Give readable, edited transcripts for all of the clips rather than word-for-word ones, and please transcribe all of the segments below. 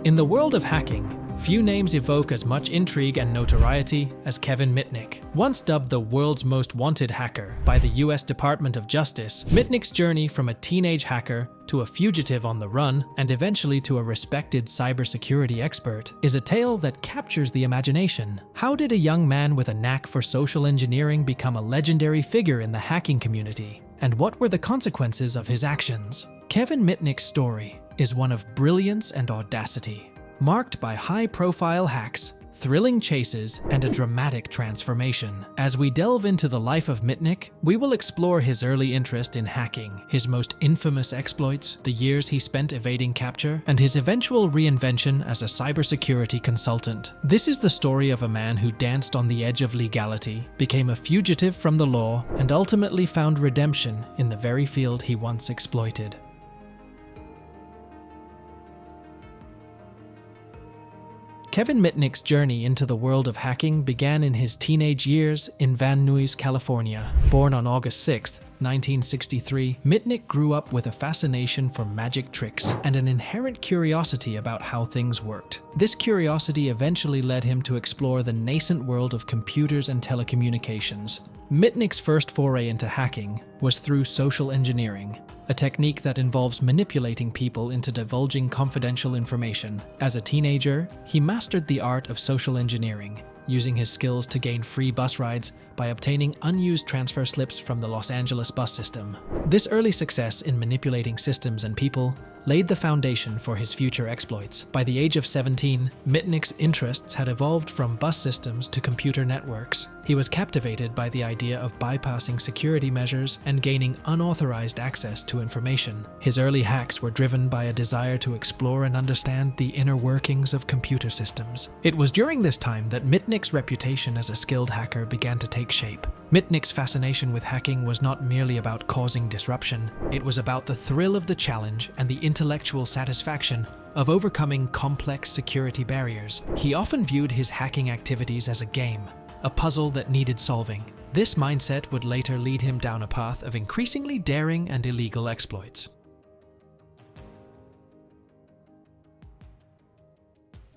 In the world of hacking, few names evoke as much intrigue and notoriety as Kevin Mitnick. Once dubbed the world's most wanted hacker by the US Department of Justice, Mitnick's journey from a teenage hacker to a fugitive on the run and eventually to a respected cybersecurity expert is a tale that captures the imagination. How did a young man with a knack for social engineering become a legendary figure in the hacking community? And what were the consequences of his actions? Kevin Mitnick's story is one of brilliance and audacity, marked by high-profile hacks, thrilling chases, and a dramatic transformation. As we delve into the life of Mitnick, we will explore his early interest in hacking, his most infamous exploits, the years he spent evading capture, and his eventual reinvention as a cybersecurity consultant. This is the story of a man who danced on the edge of legality, became a fugitive from the law, and ultimately found redemption in the very field he once exploited. Kevin Mitnick's journey into the world of hacking began in his teenage years in Van Nuys, California. Born on August 6, 1963, Mitnick grew up with a fascination for magic tricks and an inherent curiosity about how things worked. This curiosity eventually led him to explore the nascent world of computers and telecommunications. Mitnick's first foray into hacking was through social engineering, a technique that involves manipulating people into divulging confidential information. As a teenager, he mastered the art of social engineering, using his skills to gain free bus rides by obtaining unused transfer slips from the Los Angeles bus system. This early success in manipulating systems and people laid the foundation for his future exploits. By the age of 17, Mitnick's interests had evolved from bus systems to computer networks. He was captivated by the idea of bypassing security measures and gaining unauthorized access to information. His early hacks were driven by a desire to explore and understand the inner workings of computer systems. It was during this time that Mitnick's reputation as a skilled hacker began to take shape. Mitnick's fascination with hacking was not merely about causing disruption, it was about the thrill of the challenge and the intellectual satisfaction of overcoming complex security barriers. He often viewed his hacking activities as a game, a puzzle that needed solving. This mindset would later lead him down a path of increasingly daring and illegal exploits.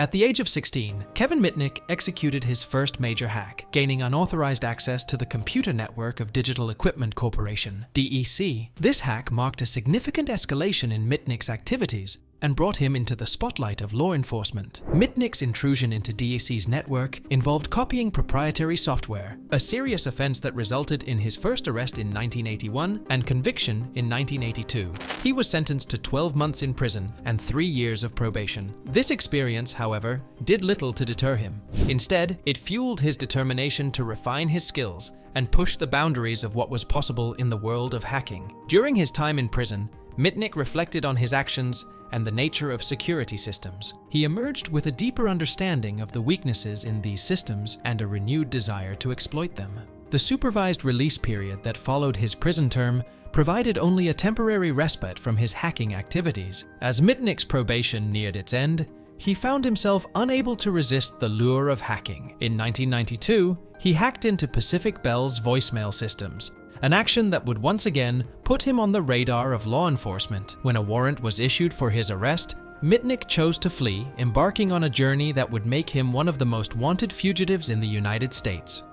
At the age of 16, Kevin Mitnick executed his first major hack, gaining unauthorized access to the computer network of Digital Equipment Corporation, DEC. This hack marked a significant escalation in Mitnick's activities and brought him into the spotlight of law enforcement. Mitnick's intrusion into DEC's network involved copying proprietary software, a serious offense that resulted in his first arrest in 1981 and conviction in 1982. He was sentenced to 12 months in prison and 3 years of probation. This experience, however, did little to deter him. Instead, it fueled his determination to refine his skills and push the boundaries of what was possible in the world of hacking. During his time in prison, Mitnick reflected on his actions and the nature of security systems. He emerged with a deeper understanding of the weaknesses in these systems and a renewed desire to exploit them. The supervised release period that followed his prison term provided only a temporary respite from his hacking activities. As Mitnick's probation neared its end, he found himself unable to resist the lure of hacking. In 1992, he hacked into Pacific Bell's voicemail systems, an action that would once again put him on the radar of law enforcement. When a warrant was issued for his arrest, Mitnick chose to flee, embarking on a journey that would make him one of the most wanted fugitives in the United States.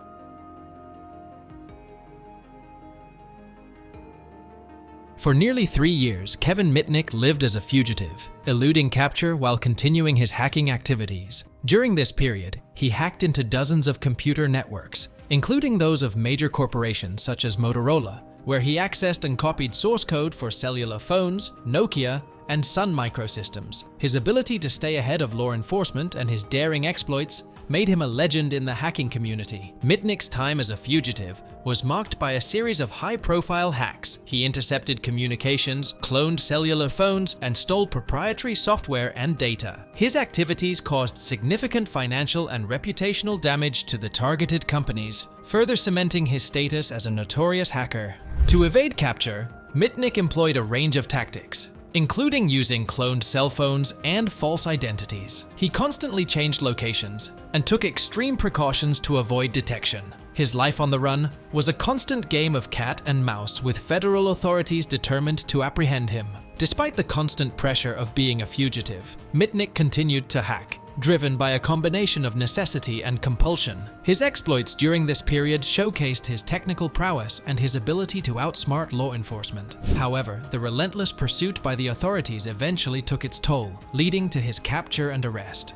For nearly 3 years, Kevin Mitnick lived as a fugitive, eluding capture while continuing his hacking activities. During this period, he hacked into dozens of computer networks, including those of major corporations such as Motorola, where he accessed and copied source code for cellular phones, Nokia, and Sun Microsystems. His ability to stay ahead of law enforcement and his daring exploits made him a legend in the hacking community. Mitnick's time as a fugitive was marked by a series of high-profile hacks. He intercepted communications, cloned cellular phones, and stole proprietary software and data. His activities caused significant financial and reputational damage to the targeted companies, further cementing his status as a notorious hacker. To evade capture, Mitnick employed a range of tactics, including using cloned cell phones and false identities. He constantly changed locations and took extreme precautions to avoid detection. His life on the run was a constant game of cat and mouse, with federal authorities determined to apprehend him. Despite the constant pressure of being a fugitive, Mitnick continued to hack, driven by a combination of necessity and compulsion. His exploits during this period showcased his technical prowess and his ability to outsmart law enforcement. However, the relentless pursuit by the authorities eventually took its toll, leading to his capture and arrest.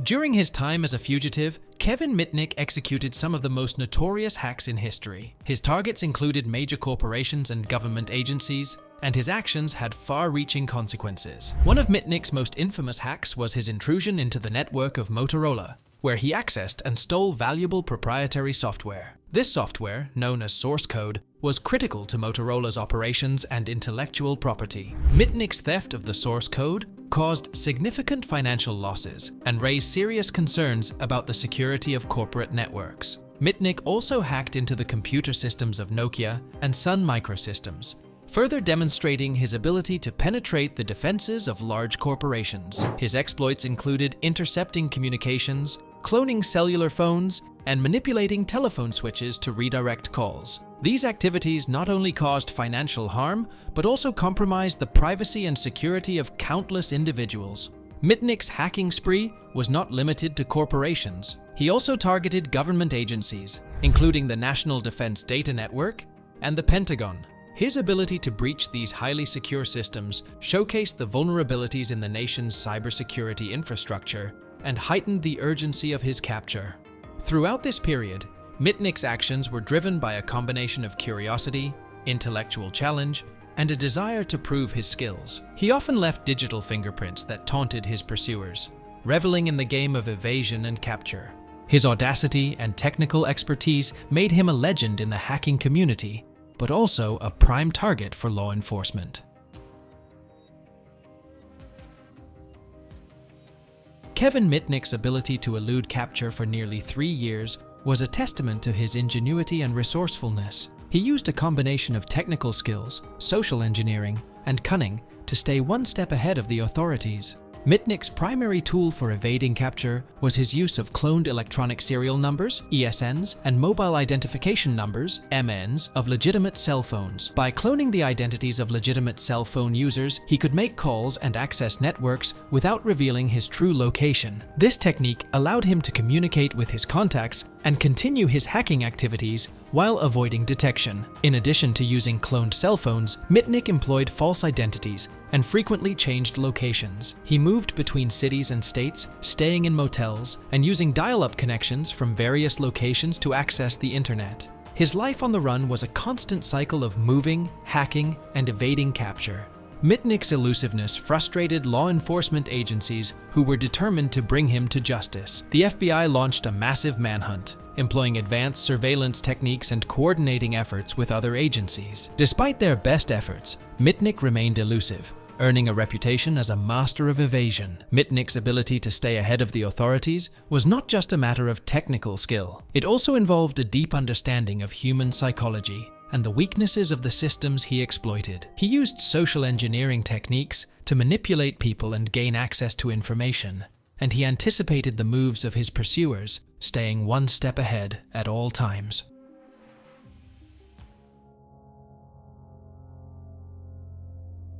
During his time as a fugitive, Kevin Mitnick executed some of the most notorious hacks in history. His targets included major corporations and government agencies, and his actions had far-reaching consequences. One of Mitnick's most infamous hacks was his intrusion into the network of Motorola, where he accessed and stole valuable proprietary software. This software, known as source code, was critical to Motorola's operations and intellectual property. Mitnick's theft of the source code caused significant financial losses and raised serious concerns about the security of corporate networks. Mitnick also hacked into the computer systems of Nokia and Sun Microsystems, further demonstrating his ability to penetrate the defenses of large corporations. His exploits included intercepting communications, cloning cellular phones, and manipulating telephone switches to redirect calls. These activities not only caused financial harm, but also compromised the privacy and security of countless individuals. Mitnick's hacking spree was not limited to corporations. He also targeted government agencies, including the National Defense Data Network and the Pentagon. His ability to breach these highly secure systems showcased the vulnerabilities in the nation's cybersecurity infrastructure and heightened the urgency of his capture. Throughout this period, Mitnick's actions were driven by a combination of curiosity, intellectual challenge, and a desire to prove his skills. He often left digital fingerprints that taunted his pursuers, reveling in the game of evasion and capture. His audacity and technical expertise made him a legend in the hacking community, but also a prime target for law enforcement. Kevin Mitnick's ability to elude capture for nearly 3 years was a testament to his ingenuity and resourcefulness. He used a combination of technical skills, social engineering, and cunning to stay one step ahead of the authorities. Mitnick's primary tool for evading capture was his use of cloned electronic serial numbers, ESNs, and mobile identification numbers, MNs, of legitimate cell phones. By cloning the identities of legitimate cell phone users, he could make calls and access networks without revealing his true location. This technique allowed him to communicate with his contacts and continue his hacking activities while avoiding detection. In addition to using cloned cell phones, Mitnick employed false identities and frequently changed locations. He moved between cities and states, staying in motels, and using dial-up connections from various locations to access the internet. His life on the run was a constant cycle of moving, hacking, and evading capture. Mitnick's elusiveness frustrated law enforcement agencies who were determined to bring him to justice. The FBI launched a massive manhunt, employing advanced surveillance techniques and coordinating efforts with other agencies. Despite their best efforts, Mitnick remained elusive, earning a reputation as a master of evasion. Mitnick's ability to stay ahead of the authorities was not just a matter of technical skill. It also involved a deep understanding of human psychology and the weaknesses of the systems he exploited. He used social engineering techniques to manipulate people and gain access to information, and he anticipated the moves of his pursuers, staying one step ahead at all times.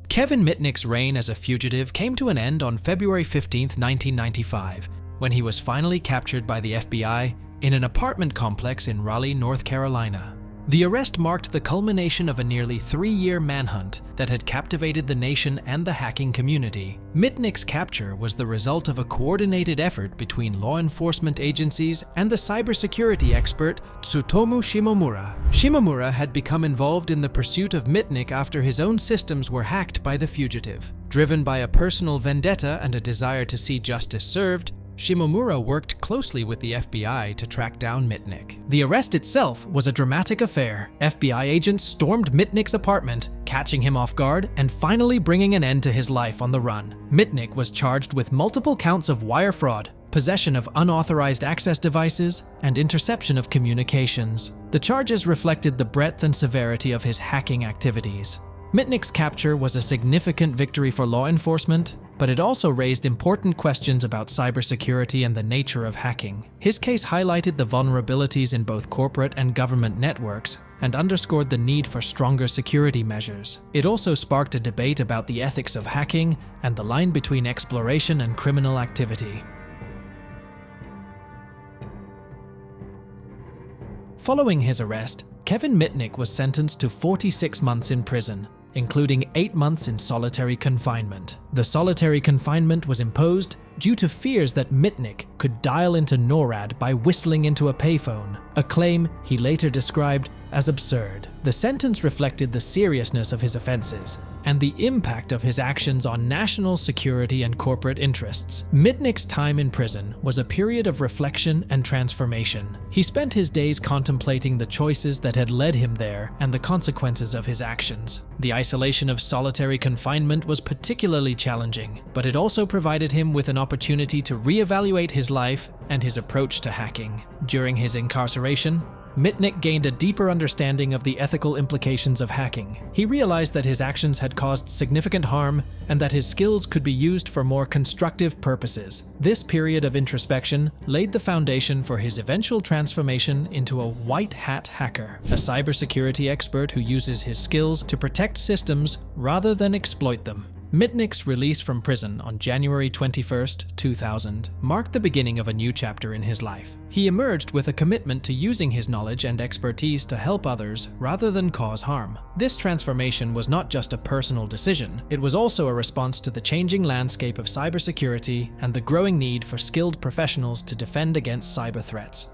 Kevin Mitnick's reign as a fugitive came to an end on February 15, 1995, when he was finally captured by the FBI in an apartment complex in Raleigh, North Carolina. The arrest marked the culmination of a nearly 3-year manhunt that had captivated the nation and the hacking community. Mitnick's capture was the result of a coordinated effort between law enforcement agencies and the cybersecurity expert Tsutomu Shimomura. Shimomura had become involved in the pursuit of Mitnick after his own systems were hacked by the fugitive. Driven by a personal vendetta and a desire to see justice served, Shimomura worked closely with the FBI to track down Mitnick. The arrest itself was a dramatic affair. FBI agents stormed Mitnick's apartment, catching him off guard and finally bringing an end to his life on the run. Mitnick was charged with multiple counts of wire fraud, possession of unauthorized access devices, and interception of communications. The charges reflected the breadth and severity of his hacking activities. Mitnick's capture was a significant victory for law enforcement but it also raised important questions about cybersecurity and the nature of hacking. His case highlighted the vulnerabilities in both corporate and government networks and underscored the need for stronger security measures. It also sparked a debate about the ethics of hacking and the line between exploration and criminal activity. Following his arrest, Kevin Mitnick was sentenced to 46 months in prison, including 8 months in solitary confinement. The solitary confinement was imposed due to fears that Mitnick could dial into NORAD by whistling into a payphone, a claim he later described as absurd. The sentence reflected the seriousness of his offenses and the impact of his actions on national security and corporate interests. Mitnick's time in prison was a period of reflection and transformation. He spent his days contemplating the choices that had led him there and the consequences of his actions. The isolation of solitary confinement was particularly challenging, but it also provided him with an opportunity to reevaluate his life and his approach to hacking. During his incarceration, Mitnick gained a deeper understanding of the ethical implications of hacking. He realized that his actions had caused significant harm and that his skills could be used for more constructive purposes. This period of introspection laid the foundation for his eventual transformation into a white-hat hacker, a cybersecurity expert who uses his skills to protect systems rather than exploit them. Mitnick's release from prison on January 21, 2000 marked the beginning of a new chapter in his life. He emerged with a commitment to using his knowledge and expertise to help others rather than cause harm. This transformation was not just a personal decision, it was also a response to the changing landscape of cybersecurity and the growing need for skilled professionals to defend against cyber threats.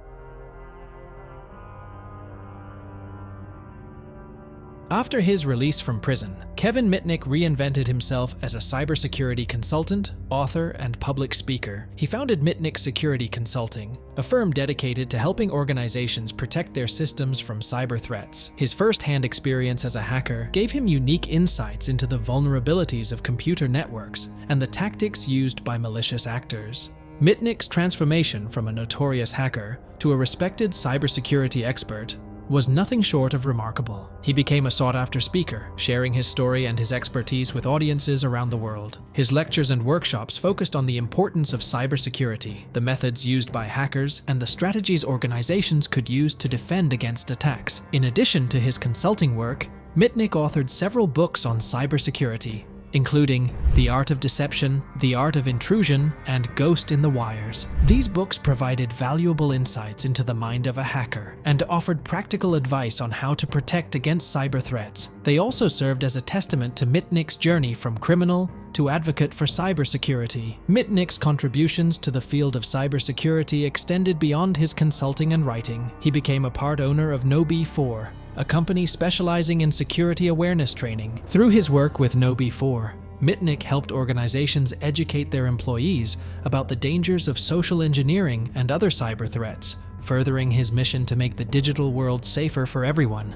After his release from prison, Kevin Mitnick reinvented himself as a cybersecurity consultant, author, and public speaker. He founded Mitnick Security Consulting, a firm dedicated to helping organizations protect their systems from cyber threats. His first-hand experience as a hacker gave him unique insights into the vulnerabilities of computer networks and the tactics used by malicious actors. Mitnick's transformation from a notorious hacker to a respected cybersecurity expert was nothing short of remarkable. He became a sought-after speaker, sharing his story and his expertise with audiences around the world. His lectures and workshops focused on the importance of cybersecurity, the methods used by hackers, and the strategies organizations could use to defend against attacks. In addition to his consulting work, Mitnick authored several books on cybersecurity, including The Art of Deception, The Art of Intrusion, and Ghost in the Wires. These books provided valuable insights into the mind of a hacker and offered practical advice on how to protect against cyber threats. They also served as a testament to Mitnick's journey from criminal to advocate for cybersecurity. Mitnick's contributions to the field of cybersecurity extended beyond his consulting and writing. He became a part owner of KnowBe4, a company specializing in security awareness training. Through his work with KnowBe4, Mitnick helped organizations educate their employees about the dangers of social engineering and other cyber threats, furthering his mission to make the digital world safer for everyone.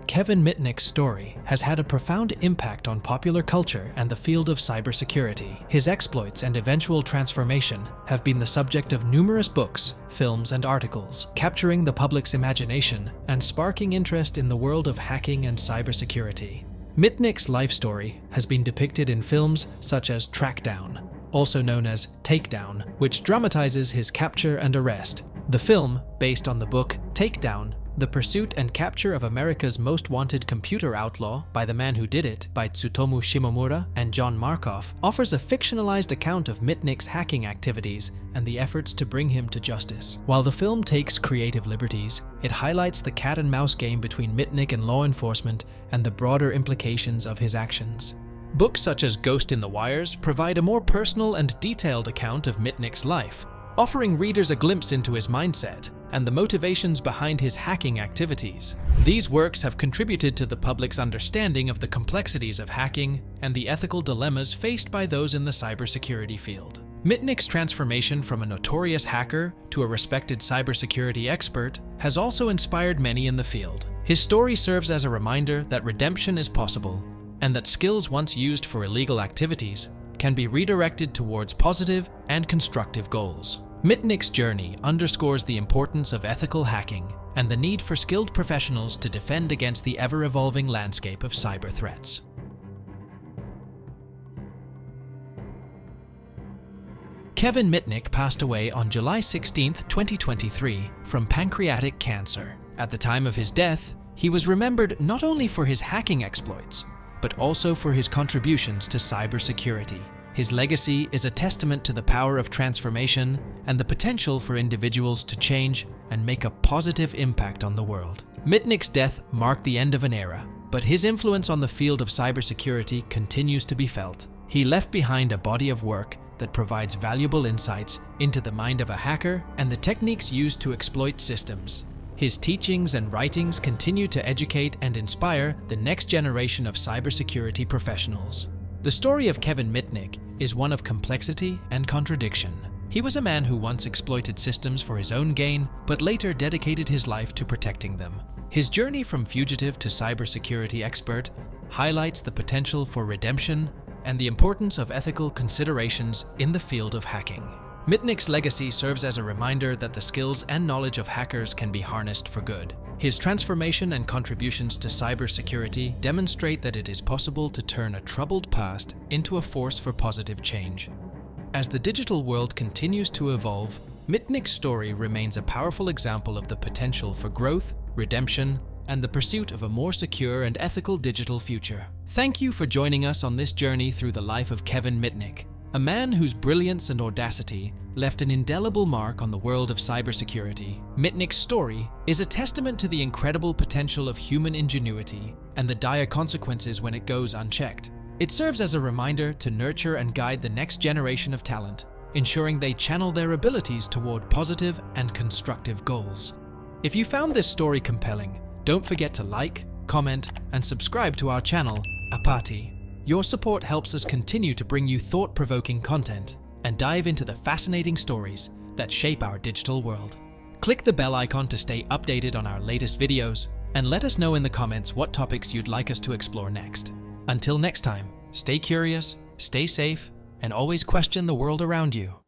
Kevin Mitnick's story has had a profound impact on popular culture and the field of cybersecurity. His exploits and eventual transformation have been the subject of numerous books, films, and articles, capturing the public's imagination and sparking interest in the world of hacking and cybersecurity. Mitnick's life story has been depicted in films such as Trackdown, also known as Takedown, which dramatizes his capture and arrest. The film, based on the book Takedown, The Pursuit and Capture of America's Most Wanted Computer Outlaw by the Man Who Did It by Tsutomu Shimomura and John Markoff, offers a fictionalized account of Mitnick's hacking activities and the efforts to bring him to justice. While the film takes creative liberties, it highlights the cat-and-mouse game between Mitnick and law enforcement and the broader implications of his actions. Books such as Ghost in the Wires provide a more personal and detailed account of Mitnick's life, offering readers a glimpse into his mindset and the motivations behind his hacking activities. These works have contributed to the public's understanding of the complexities of hacking and the ethical dilemmas faced by those in the cybersecurity field. Mitnick's transformation from a notorious hacker to a respected cybersecurity expert has also inspired many in the field. His story serves as a reminder that redemption is possible, and that skills once used for illegal activities can be redirected towards positive and constructive goals. Mitnick's journey underscores the importance of ethical hacking and the need for skilled professionals to defend against the ever-evolving landscape of cyber threats. Kevin Mitnick passed away on July 16, 2023, from pancreatic cancer. At the time of his death, he was remembered not only for his hacking exploits, but also for his contributions to cybersecurity. His legacy is a testament to the power of transformation and the potential for individuals to change and make a positive impact on the world. Mitnick's death marked the end of an era, but his influence on the field of cybersecurity continues to be felt. He left behind a body of work that provides valuable insights into the mind of a hacker and the techniques used to exploit systems. His teachings and writings continue to educate and inspire the next generation of cybersecurity professionals. The story of Kevin Mitnick is one of complexity and contradiction. He was a man who once exploited systems for his own gain, but later dedicated his life to protecting them. His journey from fugitive to cybersecurity expert highlights the potential for redemption and the importance of ethical considerations in the field of hacking. Mitnick's legacy serves as a reminder that the skills and knowledge of hackers can be harnessed for good. His transformation and contributions to cybersecurity demonstrate that it is possible to turn a troubled past into a force for positive change. As the digital world continues to evolve, Mitnick's story remains a powerful example of the potential for growth, redemption, and the pursuit of a more secure and ethical digital future. Thank you for joining us on this journey through the life of Kevin Mitnick, a man whose brilliance and audacity left an indelible mark on the world of cybersecurity. Mitnick's story is a testament to the incredible potential of human ingenuity and the dire consequences when it goes unchecked. It serves as a reminder to nurture and guide the next generation of talent, ensuring they channel their abilities toward positive and constructive goals. If you found this story compelling, don't forget to like, comment, and subscribe to our channel, Apati. Your support helps us continue to bring you thought-provoking content and dive into the fascinating stories that shape our digital world. Click the bell icon to stay updated on our latest videos, and let us know in the comments what topics you'd like us to explore next. Until next time, stay curious, stay safe, and always question the world around you.